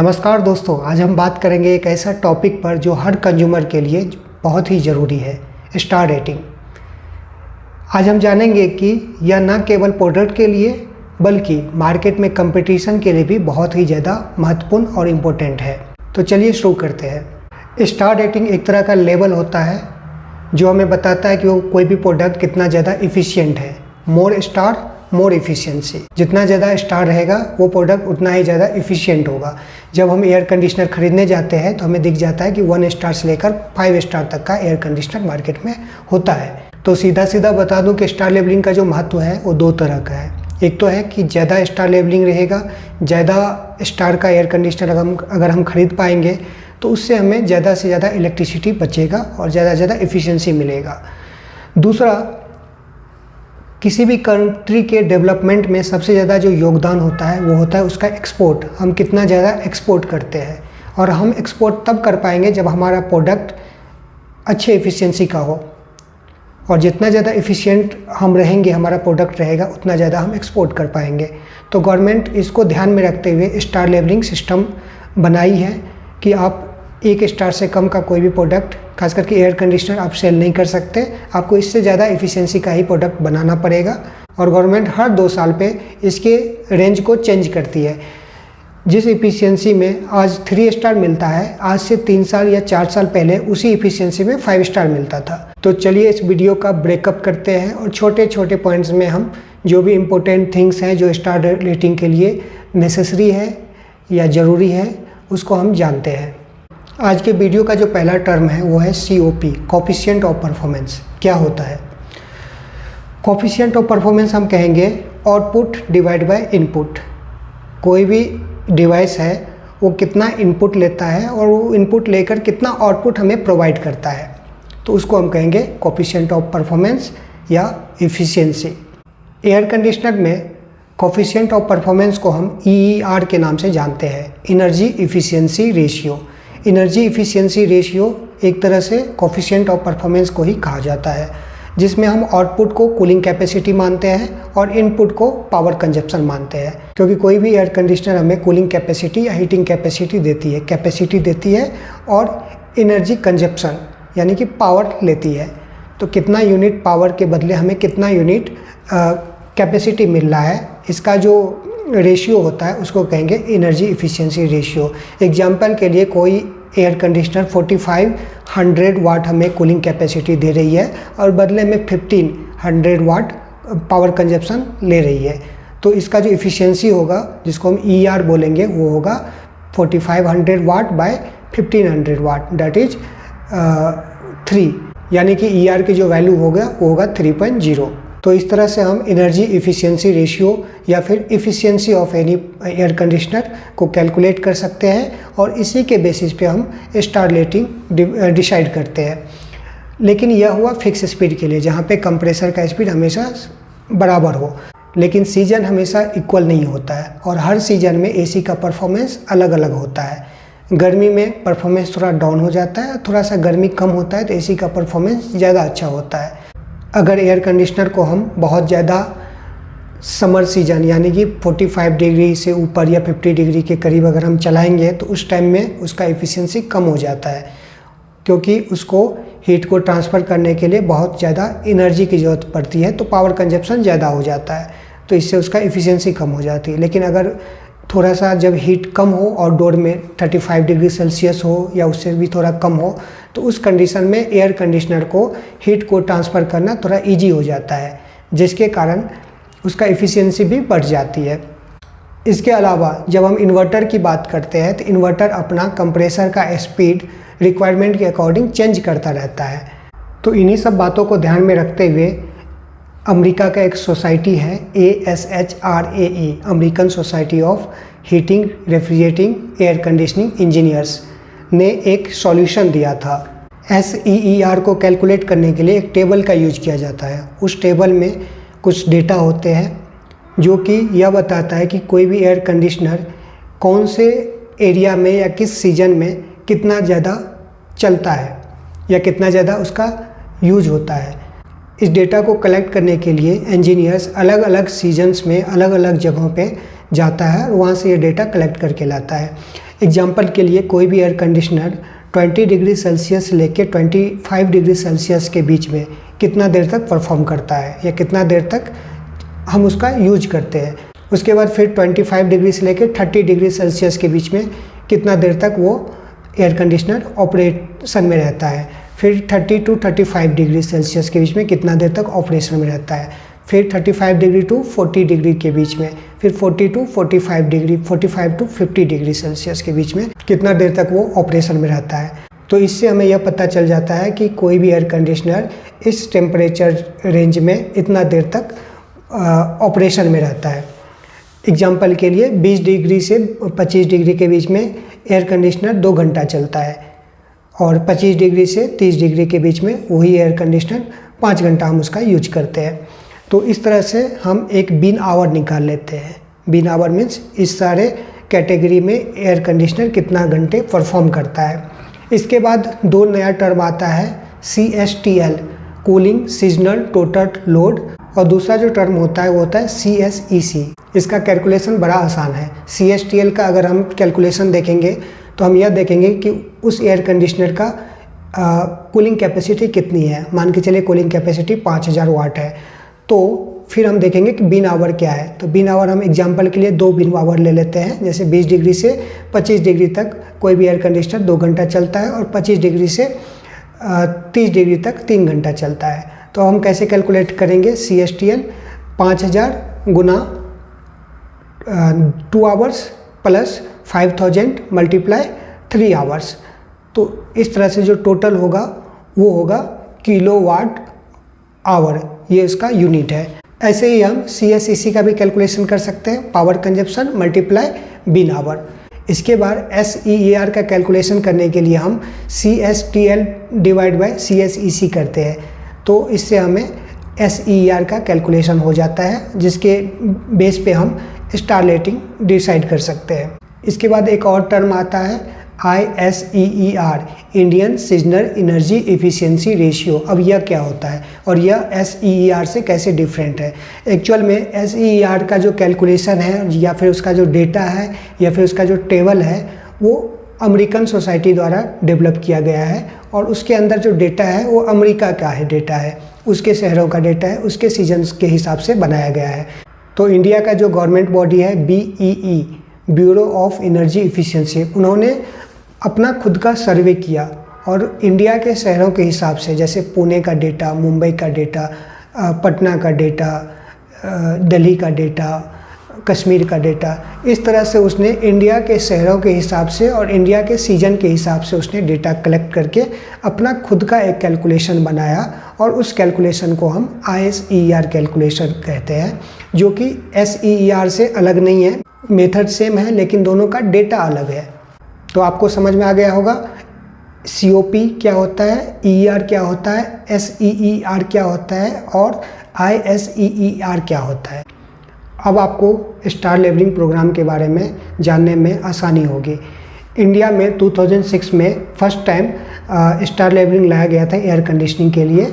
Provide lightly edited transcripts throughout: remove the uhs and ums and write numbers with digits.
नमस्कार दोस्तों, आज हम बात करेंगे एक ऐसा टॉपिक पर जो हर कंज्यूमर के लिए बहुत ही ज़रूरी है, स्टार रेटिंग। आज हम जानेंगे कि यह न केवल प्रोडक्ट के लिए बल्कि मार्केट में कंपटीशन के लिए भी बहुत ही ज़्यादा महत्वपूर्ण और इम्पोर्टेंट है। तो चलिए शुरू करते हैं। स्टार रेटिंग एक तरह का लेवल होता है जो हमें बताता है कि वो कोई भी प्रोडक्ट कितना ज़्यादा इफ़िशियंट है। मोर स्टार मोर इफ़िशियंसी, जितना ज़्यादा स्टार रहेगा वो प्रोडक्ट उतना ही ज़्यादा इफ़िशियंट होगा। जब हम एयर कंडीशनर खरीदने जाते हैं तो हमें दिख जाता है कि 1 स्टार से लेकर 5 स्टार तक का एयर कंडीशनर मार्केट में होता है। तो सीधा बता दूं कि स्टार लेबलिंग का जो महत्व है वो 2 तरह का है। एक तो है कि ज़्यादा स्टार लेबलिंग रहेगा, ज़्यादा स्टार का एयर कंडीशनर अगर हम खरीद पाएंगे तो उससे हमें ज़्यादा से ज़्यादा इलेक्ट्रिसिटी बचेगा और ज़्यादा से ज़्यादा इफ़िशियंसी मिलेगा। दूसरा, किसी भी कंट्री के डेवलपमेंट में सबसे ज़्यादा जो योगदान होता है वो होता है उसका एक्सपोर्ट। हम कितना ज़्यादा एक्सपोर्ट करते हैं, और हम एक्सपोर्ट तब कर पाएंगे जब हमारा प्रोडक्ट अच्छे एफिशिएंसी का हो, और जितना ज़्यादा एफिशिएंट हम रहेंगे, हमारा प्रोडक्ट रहेगा, उतना ज़्यादा हम एक्सपोर्ट कर पाएंगे। तो गवर्नमेंट इसको ध्यान में रखते हुए स्टार लेबलिंग सिस्टम बनाई है कि आप 1 स्टार से कम का कोई भी प्रोडक्ट, खास करके एयर कंडीशनर, आप सेल नहीं कर सकते। आपको इससे ज़्यादा एफिशिएंसी का ही प्रोडक्ट बनाना पड़ेगा। और गवर्नमेंट हर 2 साल पे इसके रेंज को चेंज करती है। जिस एफिशिएंसी में आज 3 स्टार मिलता है, आज से 3 साल या 4 साल पहले उसी एफिशिएंसी में 5 स्टार मिलता था। तो चलिए इस वीडियो का ब्रेकअप करते हैं और छोटे छोटे पॉइंट्स में हम जो भी इम्पोर्टेंट थिंग्स हैं जो स्टार रेटिंग के लिए नेसेसरी है या ज़रूरी है उसको हम जानते हैं। आज के वीडियो का जो पहला टर्म है वो है COP, कोफिशिएंट ऑफ परफॉर्मेंस। क्या होता है कोफिशिएंट ऑफ परफॉर्मेंस? हम कहेंगे आउटपुट डिवाइड बाय इनपुट। कोई भी डिवाइस है वो कितना इनपुट लेता है और वो इनपुट लेकर कितना आउटपुट हमें प्रोवाइड करता है, तो उसको हम कहेंगे कोफिशिएंट ऑफ परफॉर्मेंस या इफ़िशियंसी। एयर कंडीशनर में कोफिशिएंट ऑफ परफॉर्मेंस को हम EER के नाम से जानते हैं, energy efficiency ratio. Energy efficiency ratio एक तरह से कोफिशिएंट ऑफ परफॉर्मेंस को ही कहा जाता है, जिसमें हम आउटपुट को कूलिंग कैपेसिटी मानते हैं और इनपुट को पावर कंजप्शन मानते हैं। क्योंकि कोई भी एयर कंडीशनर हमें कूलिंग कैपेसिटी या हीटिंग कैपेसिटी देती है और एनर्जी कंजप्शन यानी कि पावर लेती है। तो कितना यूनिट पावर के बदले हमें कितना यूनिट कैपेसिटी मिल रहा है, इसका जो रेशियो होता है उसको कहेंगे एनर्जी इफ़िशियंसी रेशियो। एग्जाम्पल के लिए कोई एयर कंडीशनर 4500 वाट हमें कूलिंग कैपेसिटी दे रही है और बदले में 1500 वाट पावर कंजप्शन ले रही है, तो इसका जो इफ़िशियंसी होगा, जिसको हम ER बोलेंगे, वो होगा 4500 वाट बाय 1500 वाट, दैट इज 3, यानी कि ER की जो वैल्यू होगा वो होगा 3.0। तो इस तरह से हम एनर्जी इफ़िशियंसी रेशियो या फिर efficiency of any air conditioner को कैलकुलेट कर सकते हैं, और इसी के बेसिस पे हम स्टार रेटिंग डिसाइड करते हैं। लेकिन यह हुआ फिक्स स्पीड के लिए, जहाँ पे कंप्रेसर का स्पीड हमेशा बराबर हो। लेकिन सीजन हमेशा इक्वल नहीं होता है, और हर सीजन में AC का परफॉर्मेंस अलग अलग होता है। गर्मी में परफॉर्मेंस थोड़ा डाउन हो जाता है, थोड़ा सा गर्मी कम होता है तो AC का परफॉर्मेंस ज़्यादा अच्छा होता है। अगर एयर कंडीशनर को हम बहुत ज़्यादा समर सीजन यानी कि 45 डिग्री से ऊपर या 50 डिग्री के करीब अगर हम चलाएंगे तो उस टाइम में उसका एफिशिएंसी कम हो जाता है, क्योंकि उसको हीट को ट्रांसफ़र करने के लिए बहुत ज़्यादा एनर्जी की ज़रूरत पड़ती है, तो पावर कंजप्शन ज़्यादा हो जाता है, तो इससे उसका एफिशिएंसी कम हो जाती है। लेकिन अगर थोड़ा सा जब हीट कम हो, आउटडोर में 35 डिग्री सेल्सियस हो या उससे भी थोड़ा कम हो, तो उस कंडीशन में एयर कंडीशनर को हीट को ट्रांसफ़र करना थोड़ा इजी हो जाता है, जिसके कारण उसका एफिशिएंसी भी बढ़ जाती है। इसके अलावा जब हम इन्वर्टर की बात करते हैं तो इन्वर्टर अपना कंप्रेसर का स्पीड रिक्वायरमेंट के अकॉर्डिंग चेंज करता रहता है। तो इन्हीं सब बातों को ध्यान में रखते हुए अमेरिका का एक सोसाइटी है ASHRAE, American society of heating refrigerating air conditioning engineers, ने एक सॉल्यूशन दिया था। SEER को कैलकुलेट करने के लिए एक टेबल का यूज किया जाता है। उस टेबल में कुछ डेटा होते हैं जो कि यह बताता है कि कोई भी एयर कंडीशनर कौन से एरिया में या किस सीजन में कितना ज़्यादा चलता है या कितना ज़्यादा उसका यूज होता है। इस डेटा को कलेक्ट करने के लिए इंजीनियर्स अलग अलग सीजन्स में अलग अलग जगहों पे जाता है और वहाँ से ये डेटा कलेक्ट करके लाता है। एग्जाम्पल के लिए कोई भी एयर कंडीशनर 20 डिग्री सेल्सियस से लेकर 25 डिग्री सेल्सियस के बीच में कितना देर तक परफॉर्म करता है या कितना देर तक हम उसका यूज करते हैं। उसके बाद फिर 25 डिग्री से लेकर 30 डिग्री सेल्सियस के बीच में कितना देर तक वो एयर कंडीशनर ऑपरेशन में रहता है। फिर 30 टू 35 डिग्री सेल्सियस के बीच में कितना देर तक ऑपरेशन में रहता है। फिर 35 डिग्री टू 40 डिग्री के बीच में, फिर 40 to 45 degree, 45 to 50 degree Celsius के बीच में कितना देर तक वो ऑपरेशन में रहता है। तो इससे हमें यह पता चल जाता है कि कोई भी एयर कंडीशनर इस टेम्परेचर रेंज में इतना देर तक ऑपरेशन में रहता है। एग्जाम्पल के लिए 20 डिग्री से 25 डिग्री के बीच में एयर कंडीशनर 2 घंटा चलता है और 25 डिग्री से 30 डिग्री के बीच में वही एयर कंडीशनर 5 घंटा हम उसका यूज करते हैं। तो इस तरह से हम एक बीन आवर निकाल लेते हैं। बीन आवर मीन्स इस सारे कैटेगरी में एयर कंडीशनर कितना घंटे परफॉर्म करता है। इसके बाद 2 नया टर्म आता है CSTL, cooling seasonal total load, और दूसरा जो टर्म होता है वो होता है CSEC। इसका कैलकुलेशन बड़ा आसान है। CSTL का अगर हम कैलकुलेशन देखेंगे तो हम यह देखेंगे कि उस एयर कंडीशनर का कूलिंग कैपेसिटी कितनी है। मान के चलिए कूलिंग कैपेसिटी 5000 वाट है, तो फिर हम देखेंगे कि बीन आवर क्या है। तो बीन आवर हम एग्जांपल के लिए 2 बीन आवर ले लेते हैं। जैसे 20 डिग्री से 25 डिग्री तक कोई भी एयर कंडीशनर 2 घंटा चलता है और 25 डिग्री से 30 डिग्री तक 3 घंटा चलता है। तो हम कैसे कैलकुलेट करेंगे? CSTL 5000 गुना 2 आवर्स प्लस 5000 मल्टीप्लाई 3 आवर्स। तो इस तरह से जो टोटल होगा वो होगा किलोवाट आवर, ये इसका यूनिट है। ऐसे ही हम CSEC का भी कैलकुलेशन कर सकते हैं, पावर कंजप्शन मल्टीप्लाई बीन आवर। इसके बाद SEER का कैलकुलेशन करने के लिए हम CSTL डिवाइड बाय CSEC करते हैं। तो इससे हमें SEER का कैलकुलेशन हो जाता है, जिसके बेस पे हम स्टार रेटिंग डिसाइड कर सकते हैं। इसके बाद एक और टर्म आता है ISEER, Indian seasonal energy efficiency ratio. अब यह क्या होता है और यह SEER से कैसे डिफरेंट है? एक्चुअल में SEER का जो कैलकुलेशन है या फिर उसका जो डेटा है या फिर उसका जो टेबल है वो अमेरिकन सोसाइटी द्वारा डेवलप किया गया है और उसके अंदर जो डेटा है वो अमेरिका का है डेटा है, उसके शहरों का डेटा है, उसके सीजन्स के हिसाब से बनाया गया है। तो इंडिया का जो गवर्नमेंट बॉडी है BEE, bureau of energy efficiency, उन्होंने अपना खुद का सर्वे किया और इंडिया के शहरों के हिसाब से, जैसे पुणे का डेटा, मुंबई का डेटा, पटना का डेटा, दिल्ली का डेटा, कश्मीर का डेटा, इस तरह से उसने इंडिया के शहरों के हिसाब से और इंडिया के सीजन के हिसाब से उसने डेटा कलेक्ट करके अपना खुद का एक कैलकुलेशन बनाया और उस कैलकुलेशन को हम ISEER कैलकुलेशन कहते हैं, जो कि SEER से अलग नहीं है। मेथड सेम है लेकिन दोनों का डेटा अलग है। तो आपको समझ में आ गया होगा COP क्या होता है, ER क्या होता है, SEER क्या होता है और ISEER क्या होता है। अब आपको स्टार लेवलिंग प्रोग्राम के बारे में जानने में आसानी होगी। इंडिया में 2006 में फर्स्ट टाइम स्टार लेवलिंग लाया गया था एयर कंडीशनिंग के लिए,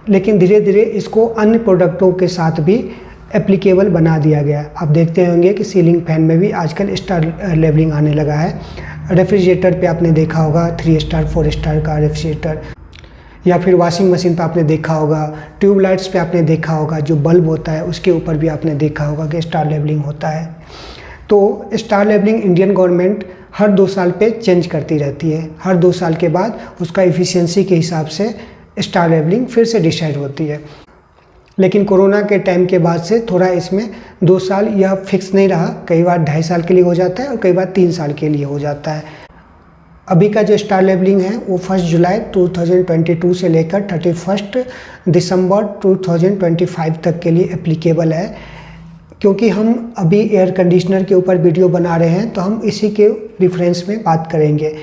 लेकिन धीरे धीरे इसको अन्य प्रोडक्टों के साथ भी एप्लीकेबल बना दिया गया। आप देखते होंगे कि सीलिंग फैन में भी आजकल स्टार लेवलिंग आने लगा है। रेफ्रिजरेटर पे आपने देखा होगा 3 स्टार 4 स्टार का रेफ्रिजरेटर, या फिर वॉशिंग मशीन पे आपने देखा होगा, ट्यूबलाइट्स पे आपने देखा होगा, जो बल्ब होता है उसके ऊपर भी आपने देखा होगा कि स्टार लेवलिंग होता है। तो स्टार लेवलिंग इंडियन गवर्नमेंट हर 2 साल पे चेंज करती रहती है। हर 2 साल के बाद उसका एफिशिएंसी के हिसाब से स्टार लेवलिंग फिर से डिसाइड होती है। लेकिन कोरोना के टाइम के बाद से थोड़ा इसमें 2 साल यह फिक्स नहीं रहा, कई बार 2.5 साल के लिए हो जाता है और कई बार 3 साल के लिए हो जाता है। अभी का जो स्टार लेवलिंग है वो 1 जुलाई 2022 से लेकर 31 दिसंबर 2025 तक के लिए एप्लीकेबल है। क्योंकि हम अभी एयर कंडीशनर के ऊपर वीडियो बना रहे हैं तो हम इसी के रेफरेंस में बात करेंगे।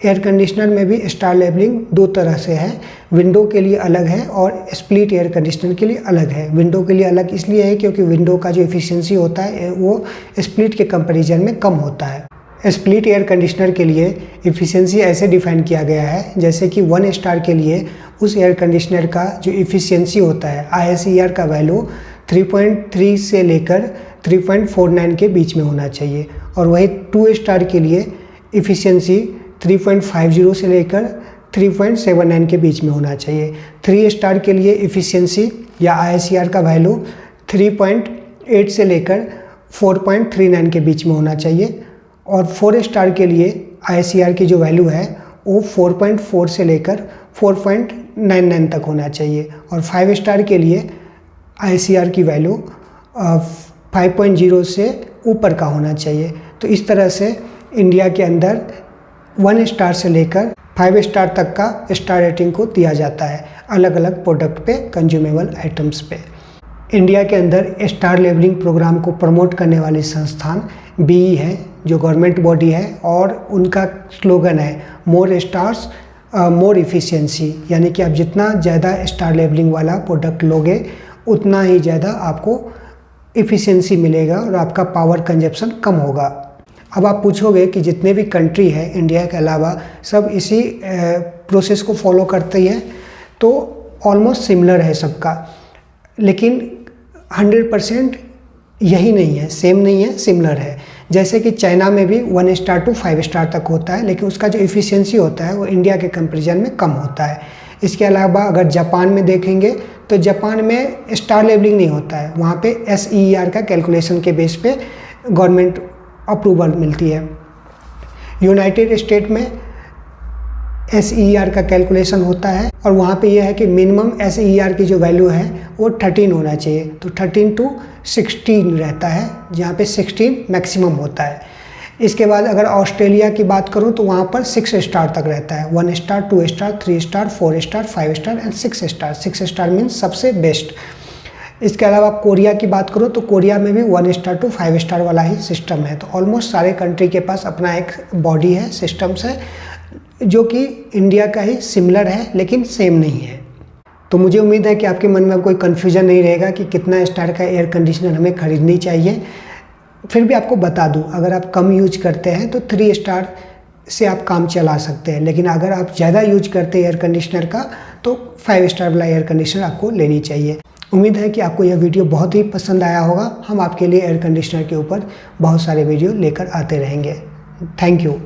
एयर कंडीशनर में भी स्टार लेवलिंग 2 तरह से है, विंडो के लिए अलग है और स्प्लिट एयर कंडीशनर के लिए अलग है। विंडो के लिए अलग इसलिए है क्योंकि विंडो का जो एफिशिएंसी होता है वो स्प्लिट के कंपैरिजन में कम होता है। स्प्लिट एयर कंडीशनर के लिए एफिशिएंसी ऐसे डिफाइन किया गया है जैसे कि 1 स्टार के लिए उस एयर कंडीशनर का जो एफिशिएंसी होता है ISEER का वैल्यू 3.3 से लेकर 3.49 के बीच में होना चाहिए, और वही 2 स्टार के लिए इफ़िशियंसी 3.50 से लेकर 3.79 के बीच में होना चाहिए। 3 स्टार के लिए इफ़िशियंसी या ISER का वैल्यू 3.8 से लेकर 4.39 के बीच में होना चाहिए और 4 स्टार के लिए ISER की जो वैल्यू है वो 4.4 से लेकर 4.99 तक होना चाहिए और 5 स्टार के लिए ISER की वैल्यू 5.0 से ऊपर का होना चाहिए। तो इस तरह से इंडिया के अंदर 1 स्टार से लेकर 5 स्टार तक का स्टार रेटिंग को दिया जाता है अलग अलग प्रोडक्ट पे, कंज्यूमेबल आइटम्स पे। इंडिया के अंदर स्टार लेबलिंग प्रोग्राम को प्रमोट करने वाली संस्थान BE है जो गवर्नमेंट बॉडी है और उनका स्लोगन है मोर स्टार्स मोर इफ़िशियंसी, यानी कि आप जितना ज़्यादा स्टार लेबलिंग वाला प्रोडक्ट लोगे उतना ही ज़्यादा आपको इफ़िशियंसी मिलेगा और आपका पावर कंजप्शन कम होगा। अब आप पूछोगे कि जितने भी कंट्री है इंडिया के अलावा सब इसी प्रोसेस को फॉलो करती है, तो ऑलमोस्ट सिमिलर है सबका, लेकिन 100% यही नहीं है, सेम नहीं है, सिमिलर है। जैसे कि चाइना में भी 1 स्टार टू 5 स्टार तक होता है, लेकिन उसका जो इफ़िशियंसी होता है वो इंडिया के कंपैरिजन में कम होता है। इसके अलावा अगर जापान में देखेंगे तो जापान में स्टार लेबलिंग नहीं होता है, वहाँ पे SEER का कैलकुलेशन के बेस पे गवर्नमेंट अप्रूवल मिलती है। यूनाइटेड स्टेट में SEER का कैलकुलेशन होता है और वहाँ पे यह है कि मिनिमम SEER की जो वैल्यू है वो 13 होना चाहिए, तो 13 to 16 रहता है, जहाँ पे 16 मैक्सिमम होता है। इसके बाद अगर ऑस्ट्रेलिया की बात करूँ तो वहाँ पर 6 स्टार तक रहता है, 1 star, 2 star, 3 star, 4 star, 5 star and 6 star. 6 star means सबसे बेस्ट। इसके अलावा कोरिया की बात करूँ तो कोरिया में भी 1 स्टार टू 5 स्टार वाला ही सिस्टम है। तो ऑलमोस्ट सारे कंट्री के पास अपना एक बॉडी है, सिस्टम्स है, जो कि इंडिया का ही सिमिलर है लेकिन सेम नहीं है। तो मुझे उम्मीद है कि आपके मन में कोई कन्फ्यूज़न नहीं रहेगा कि कितना स्टार का एयर कंडीशनर हमें खरीदनी चाहिए। फिर भी आपको बता दूं, अगर आप कम यूज करते हैं तो 3 स्टार से आप काम चला सकते हैं, लेकिन अगर आप ज़्यादा यूज करते हैं एयर कंडीशनर का तो 5 स्टार वाला एयर कंडीशनर आपको लेनी चाहिए। उम्मीद है कि आपको यह वीडियो बहुत ही पसंद आया होगा। हम आपके लिए एयर कंडीशनर के ऊपर बहुत सारे वीडियो लेकर आते रहेंगे। Thank you.